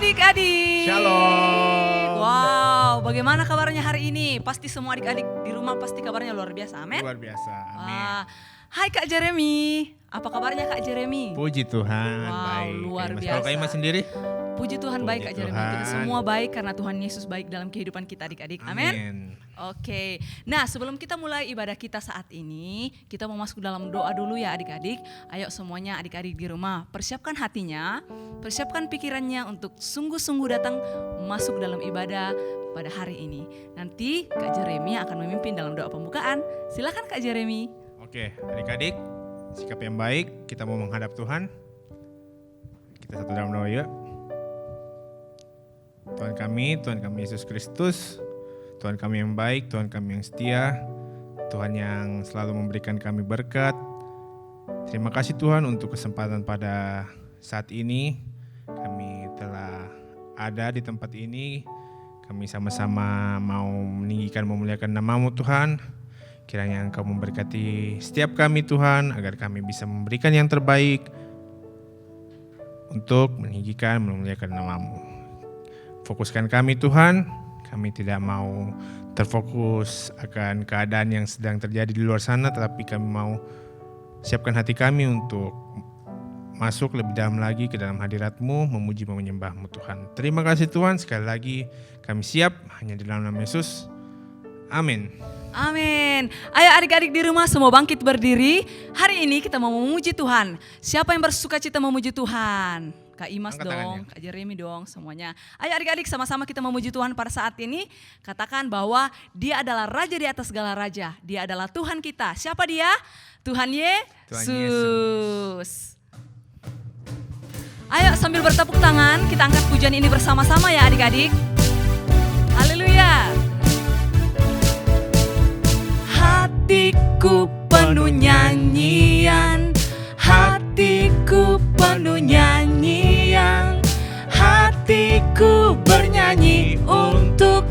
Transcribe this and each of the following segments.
adik-adik. Shalom. Wow, bagaimana kabarnya hari ini? Pasti semua adik-adik di rumah pasti kabarnya luar biasa, amin? Luar biasa, amin. Hai Kak Jeremy, apa kabarnya Kak Jeremy? Puji Tuhan, Wow, baik. luar Kak Imas. biasa. Kalau Kak Imas sendiri? Puji Tuhan Puji baik Kak Jeremy, kita Tuhan. semua baik karena Tuhan Yesus baik dalam kehidupan kita adik-adik, amin? Oke, nah sebelum kita mulai ibadah kita saat ini, kita mau masuk dalam doa dulu ya adik-adik. Ayo semuanya adik-adik di rumah, persiapkan hatinya, persiapkan pikirannya untuk sungguh-sungguh datang masuk dalam ibadah pada hari ini. Nanti Kak Jeremy akan memimpin dalam doa pembukaan. Silakan Kak Jeremy. Oke, adik-adik, sikap yang baik, kita mau menghadap Tuhan. Kita satu dalam doa yuk. Tuhan kami Yesus Kristus, Tuhan kami yang baik, Tuhan kami yang setia, Tuhan yang selalu memberikan kami berkat. Terima kasih Tuhan untuk kesempatan pada saat ini. Kami telah ada di tempat ini. Kami sama-sama mau meninggikan, memuliakan nama-Mu Tuhan. Kiranya Engkau memberkati setiap kami Tuhan, agar kami bisa memberikan yang terbaik untuk meninggikan, memuliakan nama-Mu. Fokuskan kami Tuhan, kami tidak mau terfokus akan keadaan yang sedang terjadi di luar sana, tetapi kami mau siapkan hati kami untuk masuk lebih dalam lagi ke dalam hadirat-Mu, memuji dan menyembah-Mu Tuhan. Terima kasih Tuhan, sekali lagi kami siap hanya di dalam nama Yesus. Amin. Amin. Ayo adik-adik di rumah semua bangkit berdiri. Hari ini kita mau memuji Tuhan. Siapa yang bersuka cita memuji Tuhan? Kak Imas Angkat dong, tangannya. Kak Jeremy dong, semuanya. Ayo adik-adik sama-sama kita memuji Tuhan pada saat ini. Katakan bahwa Dia adalah Raja di atas segala raja. Dia adalah Tuhan kita. Siapa Dia? Tuhan Yesus. Ayo sambil bertepuk tangan kita angkat pujian ini bersama-sama ya adik-adik. Haleluya. Hatiku penuh nyanyian, hatiku penuh nyanyian, hatiku bernyanyi untuk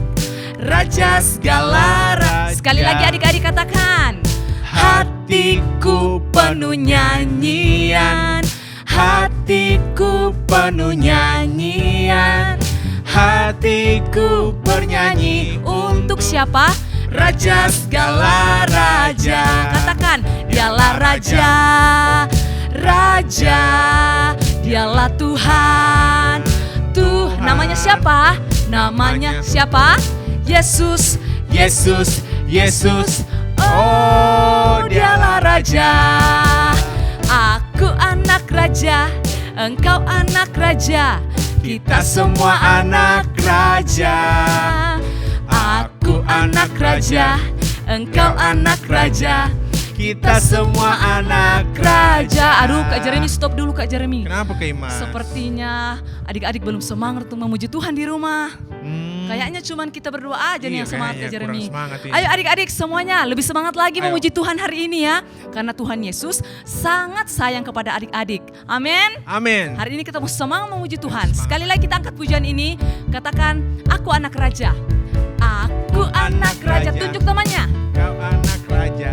Raja segala raja. Sekali lagi adik-adik katakan, hatiku penuh nyanyian, hatiku penuh nyanyian, hatiku bernyanyi untuk siapa? Raja segala raja. Katakan, Dialah Raja, Raja, Dialah Tuhan. Namanya siapa? Namanya siapa? Yesus, Yesus, Yesus. Oh, Dialah Raja. Aku anak raja, engkau anak raja, kita semua anak raja. Aku anak raja, engkau anak raja, kita semua anak raja. Aduh Kak Jeremy, stop dulu Kak Jeremy. Kenapa Kak Imas? Sepertinya adik-adik belum semangat untuk memuji Tuhan di rumah. Kayaknya cuman kita berdua aja nih yang semangat Kak Jeremy. Ayo adik-adik semuanya lebih semangat lagi memuji Tuhan hari ini ya. Karena Tuhan Yesus sangat sayang kepada adik-adik. Amin. Amin. Hari ini kita mau semangat memuji Tuhan. Sekali lagi kita angkat pujian ini. Katakan, aku anak raja. Aku anak raja. Tunjuk temannya. Kau anak raja.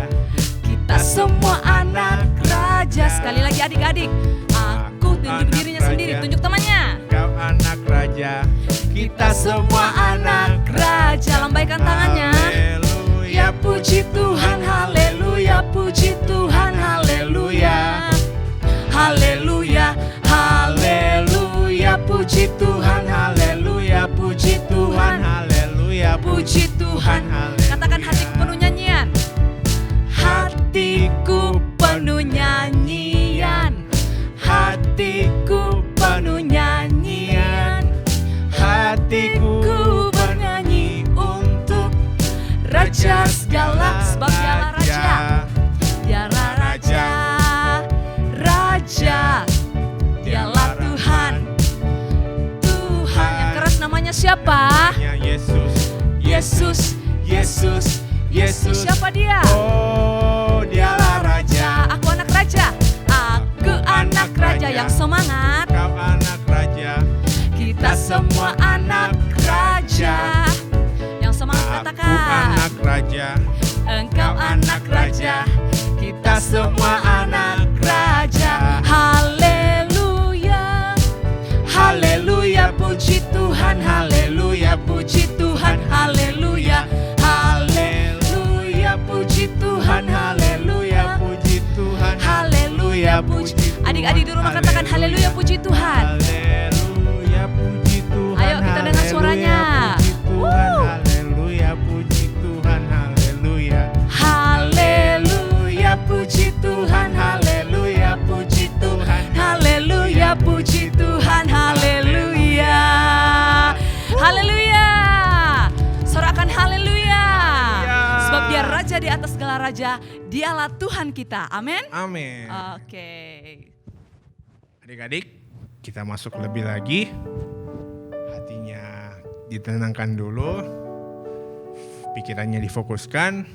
Kita semua anak raja. Sekali lagi adik-adik. Aku tunjuk dirinya sendiri. Tunjuk temannya. Kau anak raja. Kita semua anak raja. Lambaikan tangannya. Haleluya, Puji Tuhan, haleluya, puji Tuhan, haleluya. Haleluya, haleluya, puji Tuhan, haleluya, puji Tuhan, haleluya, puji Tuhan. Katakan, hatiku penuh nyanyian. Hatiku penuh nyanyian, hatiku penuh nyanyian, hatiku bernyanyi untuk Raja segala, sebab Dialah Raja, Dialah Raja, Raja, Dialah Tuhan. Tuhan yang keras namanya siapa? Yesus, Yesus, Yesus, Yesus. Siapa Dia? Oh, Dialah Raja. Aku anak raja, aku anak raja yang semangat. Kau anak raja. Kita semua anak raja yang semangat. Aku Katakan, anak raja. engkau anak raja, kita semua anak raja. Haleluya, haleluya, puji atas segala raja, dialah Tuhan kita. Amin. Amin. Oke. Adik-adik, kita masuk lebih lagi. Hatinya ditenangkan dulu. Pikirannya difokuskan.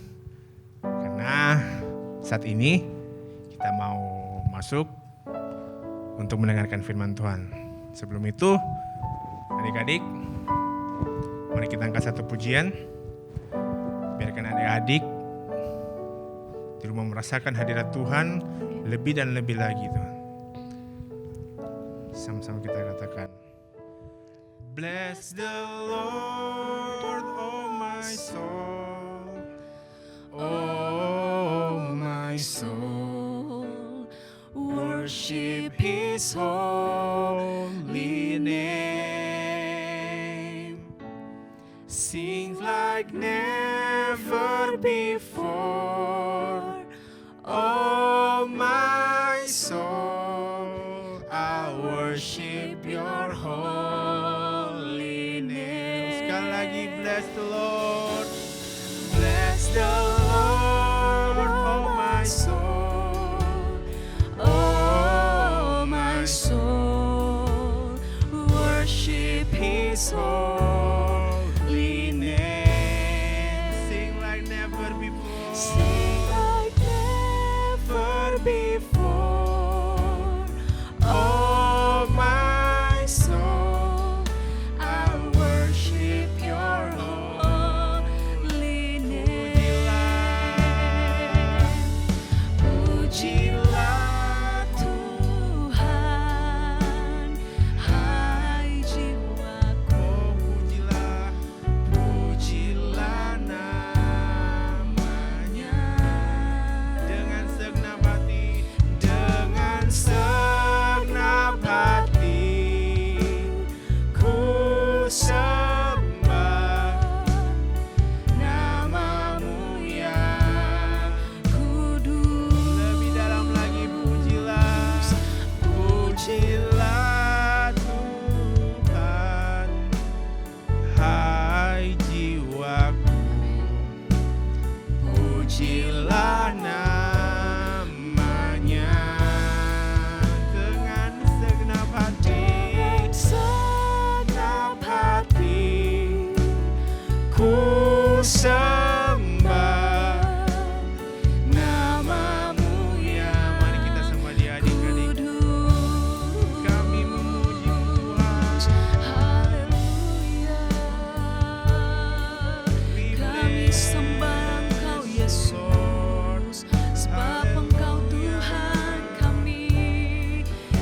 Karena saat ini kita mau masuk untuk mendengarkan firman Tuhan. Sebelum itu, adik-adik, mari kita angkat satu pujian. Biarkan adik-adik di rumah merasakan hadirat Tuhan lebih dan lebih lagi, Tuhan. Sama-sama kita katakan, Bless the Lord, oh my soul, oh my soul, worship His holy name. Sing like never before, oh my soul, I worship your holy name. Sekali lagi, bless the Lord, bless the Lord, oh my soul, oh my soul, worship His holy name. Sing like never before, sing like never before, oh my soul, I worship your holy name. Pujilah Tuhan, hai jiwaku. Pujilah, pujilah namanya. Dengan segenap hati, dengan segenap hati, ku sembah namamu yang kudus. Lebih dalam lagi, pujilah, pujilah Tuhan, hai jiwaku. Pujilah namanya dengan segenap hati, segenap hati, ku sembah namamu yang. Mari kita sembah Dia, adik-adik. Kami memuji Tuhan. Haleluya. Kami sembah Engkau Yesus, sebab Engkau Tuhan kami,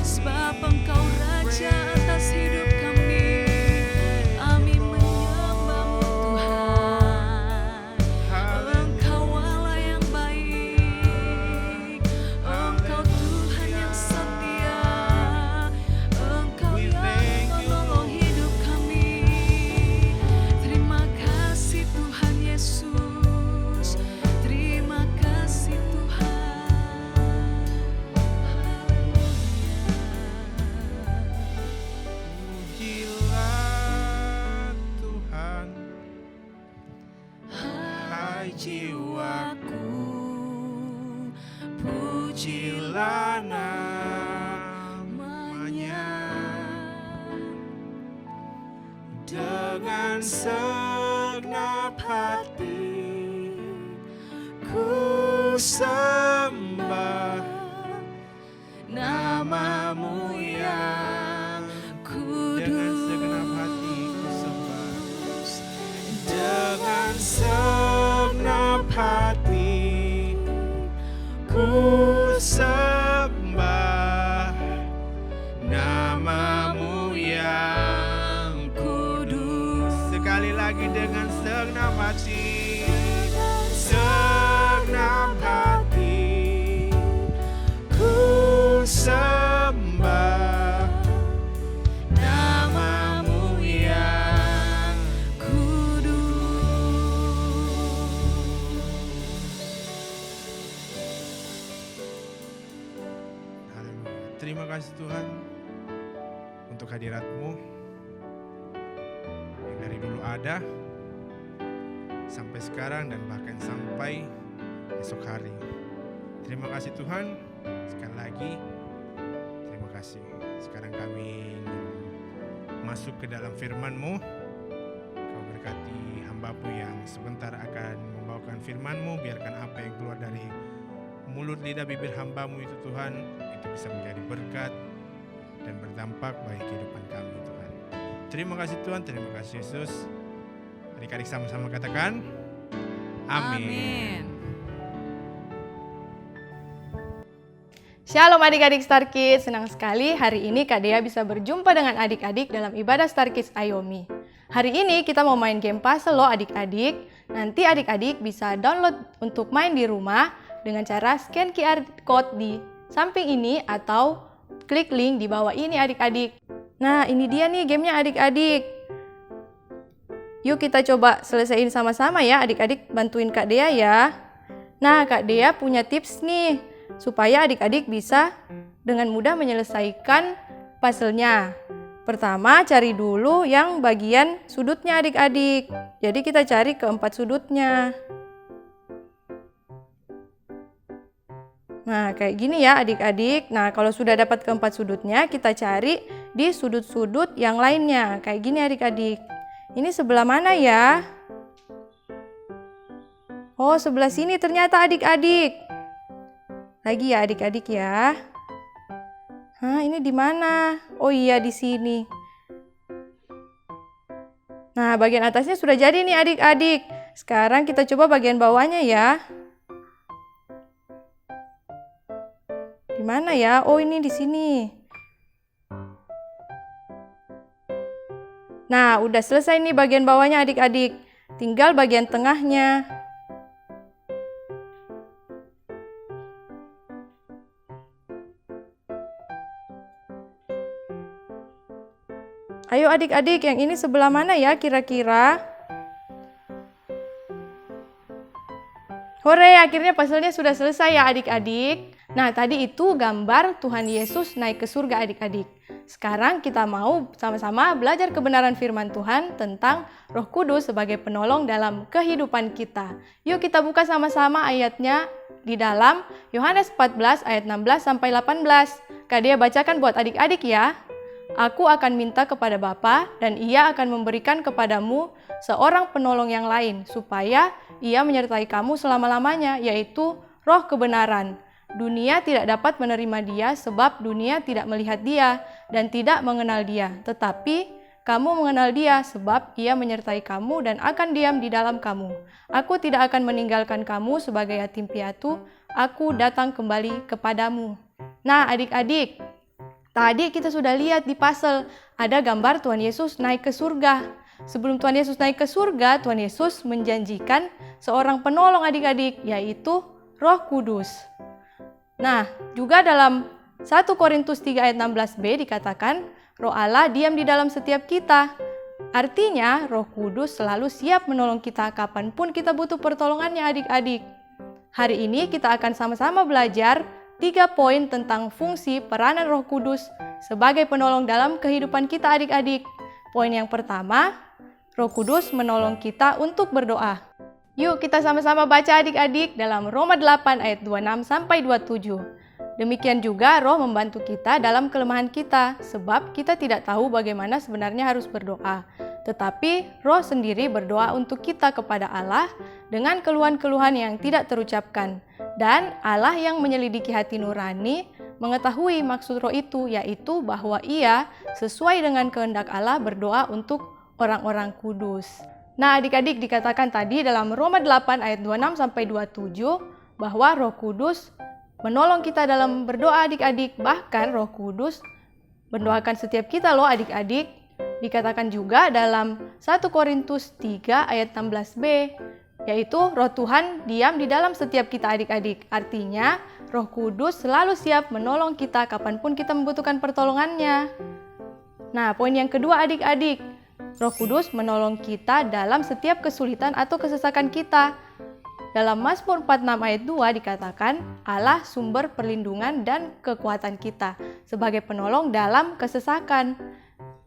sebab Engkau Raja atas hidup kami. Kami menyembah-Mu Tuhan. Engkau Allah yang baik, Engkau Tuhan yang setia, Engkau yang menolong hidup kami. Terima kasih Tuhan Yesus, terima kasih Tuhan. Pujilah Tuhan, hai jiwaku. Pujilah namanya dengan segenap hati, ku sembah namamu yang kudus. Dengan segenap hati ku sembah, dengan segenap hati ku sembah namamu yang kudus. Sekali lagi, dengan segenap hati, segenap hati, ku sembah namamu yang Terima kasih Tuhan untuk hadirat-Mu yang dari dulu ada sampai sekarang dan bahkan sampai esok hari. Terima kasih Tuhan, sekali lagi terima kasih. Sekarang kami ingin masuk ke dalam firman-Mu. Kau berkati hamba-Mu yang sebentar akan membawakan firman-Mu. Biarkan apa yang keluar dari mulut lidah bibir hamba-Mu itu Tuhan, itu bisa menjadi berkat dan berdampak bagi kehidupan kami Tuhan. Terima kasih Tuhan, terima kasih Yesus. Adik-adik sama-sama katakan, amin. Shalom adik-adik Star Kids, senang sekali hari ini Kak Dea bisa berjumpa dengan adik-adik dalam ibadah Star Kids Ayomi. Hari ini kita mau main game puzzle loh adik-adik. Nanti adik-adik bisa download untuk main di rumah dengan cara scan QR code di samping ini atau klik link di bawah ini adik-adik. Nah ini dia nih gamenya adik-adik. Yuk kita coba selesaiin sama-sama ya adik-adik, bantuin Kak Dea ya. Nah Kak Dea punya tips nih supaya adik-adik bisa dengan mudah menyelesaikan puzzle-nya. Pertama, cari dulu yang bagian sudutnya adik-adik. Jadi kita cari keempat sudutnya. Nah, kayak gini ya adik-adik. Nah, kalau sudah dapat keempat sudutnya, kita cari di sudut-sudut yang lainnya. Kayak gini adik-adik. Ini sebelah mana ya? Oh, sebelah sini ternyata adik-adik. Lagi ya adik-adik ya. Hah, ini di mana? Oh iya di sini. Nah, bagian atasnya sudah jadi nih adik-adik. Sekarang kita coba bagian bawahnya ya. Di mana ya? Oh, ini di sini. Nah, udah selesai nih bagian bawahnya adik-adik. Tinggal bagian tengahnya. Ayo adik-adik, yang ini sebelah mana ya kira-kira? Hore, akhirnya puzzle-nya sudah selesai ya adik-adik. Nah, tadi itu gambar Tuhan Yesus naik ke surga adik-adik. Sekarang kita mau sama-sama belajar kebenaran firman Tuhan tentang Roh Kudus sebagai penolong dalam kehidupan kita. Yuk kita buka sama-sama ayatnya di dalam Yohanes 14 ayat 16 sampai 18. Kak Dea bacakan buat adik-adik ya. Aku akan minta kepada Bapa dan Ia akan memberikan kepadamu seorang penolong yang lain supaya Ia menyertai kamu selama-lamanya, yaitu Roh kebenaran. Dunia tidak dapat menerima Dia sebab dunia tidak melihat Dia dan tidak mengenal Dia. Tetapi kamu mengenal Dia sebab Ia menyertai kamu dan akan diam di dalam kamu. Aku tidak akan meninggalkan kamu sebagai yatim piatu. Aku datang kembali kepadamu. Nah adik-adik, tadi kita sudah lihat di puzzle, ada gambar Tuhan Yesus naik ke surga. Sebelum Tuhan Yesus naik ke surga, Tuhan Yesus menjanjikan seorang penolong adik-adik, yaitu Roh Kudus. Nah, juga dalam 1 Korintus 3 ayat 16b dikatakan, Roh Allah diam di dalam setiap kita. Artinya, Roh Kudus selalu siap menolong kita kapanpun kita butuh pertolongannya adik-adik. Hari ini kita akan sama-sama belajar 3 poin tentang fungsi peranan Roh Kudus sebagai penolong dalam kehidupan kita adik-adik. Poin yang pertama, Roh Kudus menolong kita untuk berdoa. Yuk kita sama-sama baca adik-adik dalam Roma 8 ayat 26 sampai 27. Demikian juga Roh membantu kita dalam kelemahan kita, sebab kita tidak tahu bagaimana sebenarnya harus berdoa. Tetapi Roh sendiri berdoa untuk kita kepada Allah dengan keluhan-keluhan yang tidak terucapkan. Dan Allah yang menyelidiki hati nurani mengetahui maksud Roh itu, yaitu bahwa Ia sesuai dengan kehendak Allah berdoa untuk orang-orang kudus. Nah adik-adik, dikatakan tadi dalam Roma 8 ayat 26 sampai 27 bahwa Roh Kudus menolong kita dalam berdoa adik-adik. Bahkan Roh Kudus mendoakan setiap kita loh adik-adik. Dikatakan juga dalam 1 Korintus 3 ayat 16b, yaitu Roh Tuhan diam di dalam setiap kita adik-adik. Artinya Roh Kudus selalu siap menolong kita kapanpun kita membutuhkan pertolongannya. Nah poin yang kedua adik-adik, Roh Kudus menolong kita dalam setiap kesulitan atau kesesakan kita. Dalam Mazmur 46 ayat 2 dikatakan, Allah sumber perlindungan dan kekuatan kita sebagai penolong dalam kesesakan.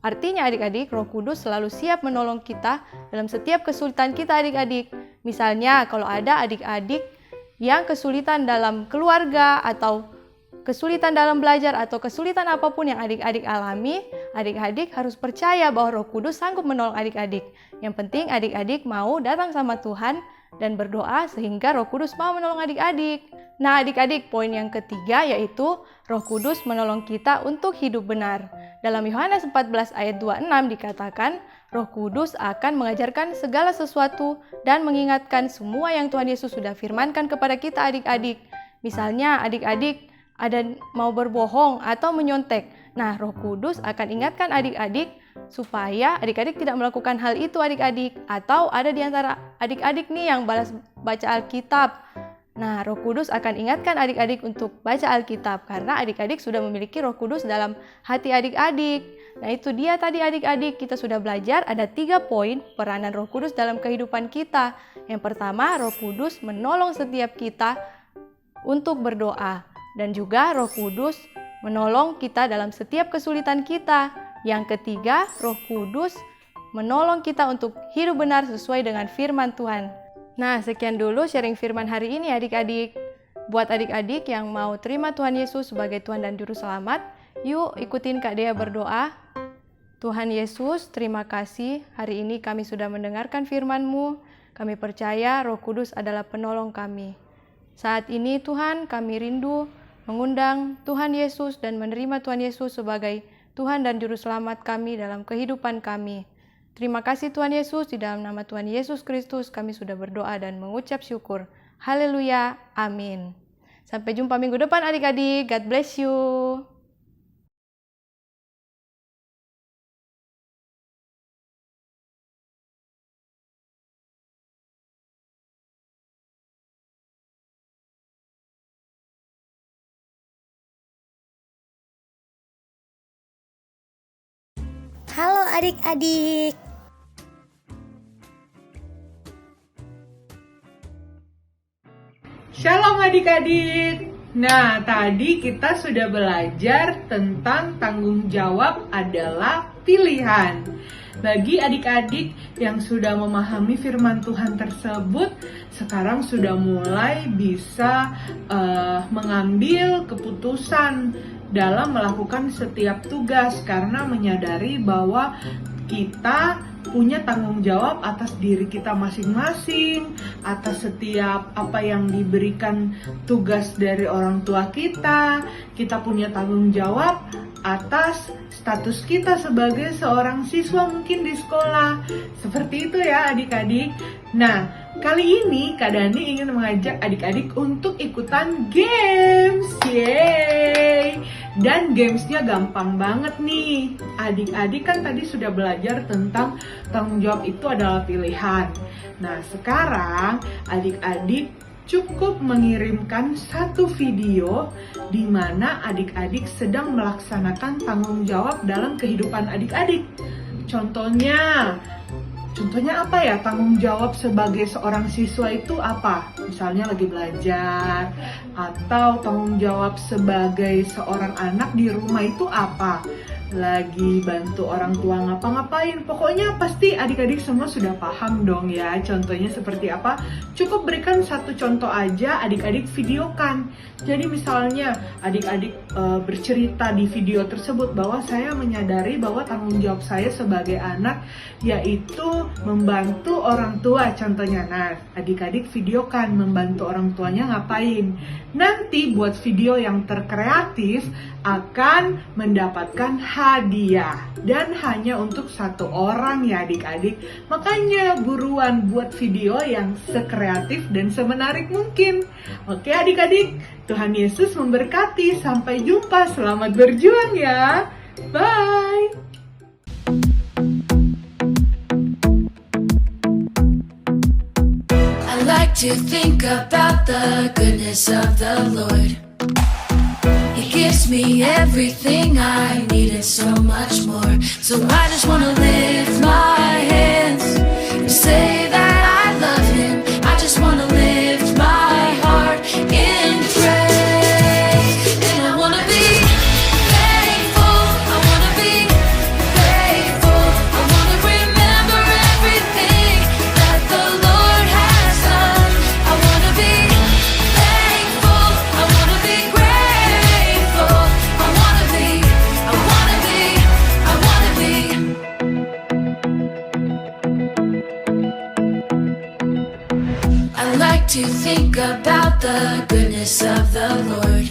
Artinya adik-adik, Roh Kudus selalu siap menolong kita dalam setiap kesulitan kita adik-adik. Misalnya kalau ada adik-adik yang kesulitan dalam keluarga atau kesulitan dalam belajar atau kesulitan apapun yang adik-adik alami, adik-adik harus percaya bahwa Roh Kudus sanggup menolong adik-adik. Yang penting adik-adik mau datang sama Tuhan dan berdoa sehingga Roh Kudus mau menolong adik-adik. Nah adik-adik, poin yang ketiga yaitu Roh Kudus menolong kita untuk hidup benar. Dalam Yohanes 14 ayat 26 dikatakan, Roh Kudus akan mengajarkan segala sesuatu dan mengingatkan semua yang Tuhan Yesus sudah firmankan kepada kita adik-adik. Misalnya adik-adik ada mau berbohong atau menyontek. Nah, Roh Kudus akan ingatkan adik-adik supaya adik-adik tidak melakukan hal itu adik-adik. Atau ada di antara adik-adik nih yang balas baca Alkitab. Nah, Roh Kudus akan ingatkan adik-adik untuk baca Alkitab karena adik-adik sudah memiliki Roh Kudus dalam hati adik-adik. Nah, itu dia tadi adik-adik, kita sudah belajar ada 3 poin peranan Roh Kudus dalam kehidupan kita. Yang pertama, Roh Kudus menolong setiap kita untuk berdoa. Dan juga Roh Kudus menolong kita dalam setiap kesulitan kita. Yang ketiga, Roh Kudus menolong kita untuk hidup benar sesuai dengan firman Tuhan. Nah, sekian dulu sharing firman hari ini adik-adik. Buat adik-adik yang mau terima Tuhan Yesus sebagai Tuhan dan Juru Selamat, yuk ikutin Kak Dea berdoa. Tuhan Yesus, terima kasih hari ini kami sudah mendengarkan firman-Mu. Kami percaya Roh Kudus adalah penolong kami. Saat ini Tuhan, kami rindu mengundang Tuhan Yesus dan menerima Tuhan Yesus sebagai Tuhan dan Juru Selamat kami dalam kehidupan kami. Terima kasih Tuhan Yesus, di dalam nama Tuhan Yesus Kristus kami sudah berdoa dan mengucap syukur. Haleluya, amin. Sampai jumpa minggu depan adik-adik, God bless you. Halo adik-adik. Shalom adik-adik. Nah, tadi kita sudah belajar tentang tanggung jawab adalah pilihan. Bagi adik-adik yang sudah memahami firman Tuhan tersebut, sekarang sudah mulai bisa mengambil keputusan dalam melakukan setiap tugas karena menyadari bahwa kita punya tanggung jawab atas diri kita masing-masing, atas setiap apa yang diberikan tugas dari orang tua kita. Kita punya tanggung jawab atas status kita sebagai seorang siswa mungkin di sekolah. Seperti itu ya adik-adik. Nah, kali ini Kak Dani ingin mengajak adik-adik untuk ikutan games. Yeay! Dan gamesnya gampang banget nih. Adik-adik kan tadi sudah belajar tentang tanggung jawab itu adalah pilihan. Nah, sekarang adik-adik cukup mengirimkan satu video di mana adik-adik sedang melaksanakan tanggung jawab dalam kehidupan adik-adik. Contohnya apa ya? Tanggung jawab sebagai seorang siswa itu apa? Misalnya lagi belajar, atau tanggung jawab sebagai seorang anak di rumah itu apa? Lagi bantu orang tua ngapa-ngapain. Pokoknya pasti adik-adik semua sudah paham dong ya contohnya seperti apa. Cukup berikan satu contoh aja, adik-adik videokan. Jadi misalnya adik-adik bercerita di video tersebut bahwa saya menyadari bahwa tanggung jawab saya sebagai anak yaitu membantu orang tua contohnya. Nah, adik-adik videokan membantu orang tuanya ngapain. Nanti buat video yang terkreatif akan mendapatkan hadiah dan hanya untuk satu orang ya adik-adik. Makanya buruan buat video yang sekreatif dan semenarik mungkin. Oke adik-adik, Tuhan Yesus memberkati. Sampai jumpa, selamat berjuang ya. Bye. I like to think about the goodness of the Lord. He gives me everything I need and so much more. So I just want to lift my hands and say that I love Him. I just want to lift my heart in praise. And I want to be thankful. I want to be grateful. I want to remember everything that the Lord has done. I want to be to think about the goodness of the Lord.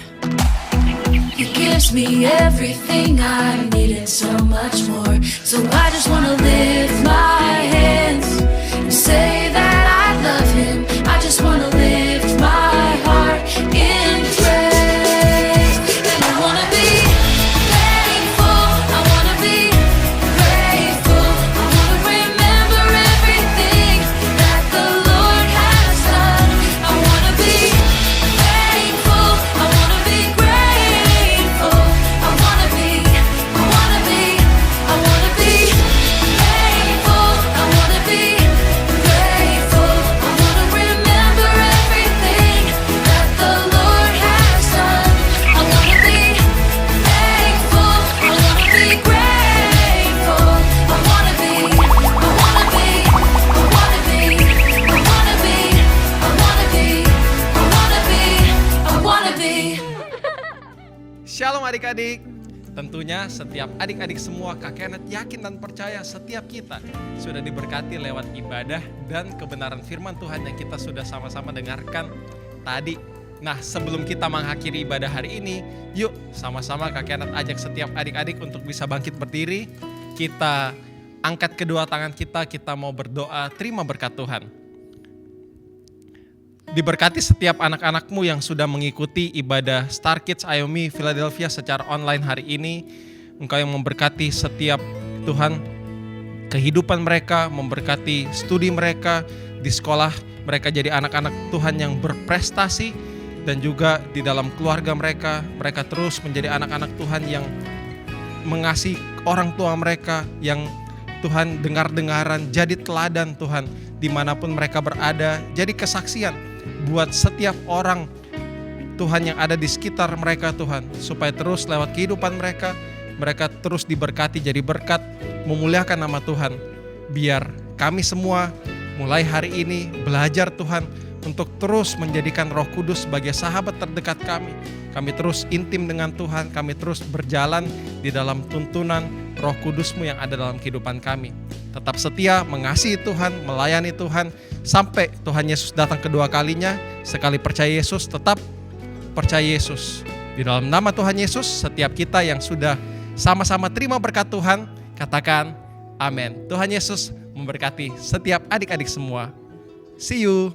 He gives me everything I need and so much more. So I just wanna lift my hands and say that I love Him. I just wanna lift my heart in praise. And I wanna be thankful, I wanna be grateful, I wanna remember everything that the Lord has done. I wanna be thankful, I wanna be grateful, I wanna be thankful, I wanna be grateful, I wanna remember everything that the Lord has done. I wanna be thankful, I wanna be grateful, I wanna be Shalom adik-adik. Tentunya setiap adik-adik semua Kakek Anet yakin dan percaya setiap kita sudah diberkati lewat ibadah dan kebenaran firman Tuhan yang kita sudah sama-sama dengarkan tadi. Nah, sebelum kita mengakhiri ibadah hari ini, yuk sama-sama Kakek Anet ajak setiap adik-adik untuk bisa bangkit berdiri. Kita angkat kedua tangan kita mau berdoa terima berkat Tuhan. Diberkati setiap anak-anakmu yang sudah mengikuti ibadah Star Kids Ayomi Philadelphia secara online hari ini. Engkau yang memberkati setiap Tuhan kehidupan mereka, memberkati studi mereka di sekolah. Mereka jadi anak-anak Tuhan yang berprestasi dan juga di dalam keluarga mereka. Mereka terus menjadi anak-anak Tuhan yang mengasihi orang tua mereka, yang Tuhan dengar-dengaran, jadi teladan Tuhan dimanapun mereka berada, jadi kesaksian buat setiap orang Tuhan yang ada di sekitar mereka Tuhan, supaya terus lewat kehidupan mereka terus diberkati jadi berkat, memuliakan nama Tuhan. Biar kami semua mulai hari ini belajar Tuhan untuk terus menjadikan Roh Kudus sebagai sahabat terdekat kami. Kami terus intim dengan Tuhan, kami terus berjalan di dalam tuntunan Roh Kudus-Mu yang ada dalam kehidupan kami. Tetap setia, mengasihi Tuhan, melayani Tuhan, sampai Tuhan Yesus datang kedua kalinya. Sekali percaya Yesus, tetap percaya Yesus. Di dalam nama Tuhan Yesus, setiap kita yang sudah sama-sama terima berkat Tuhan, katakan amin. Tuhan Yesus memberkati setiap adik-adik semua. See you.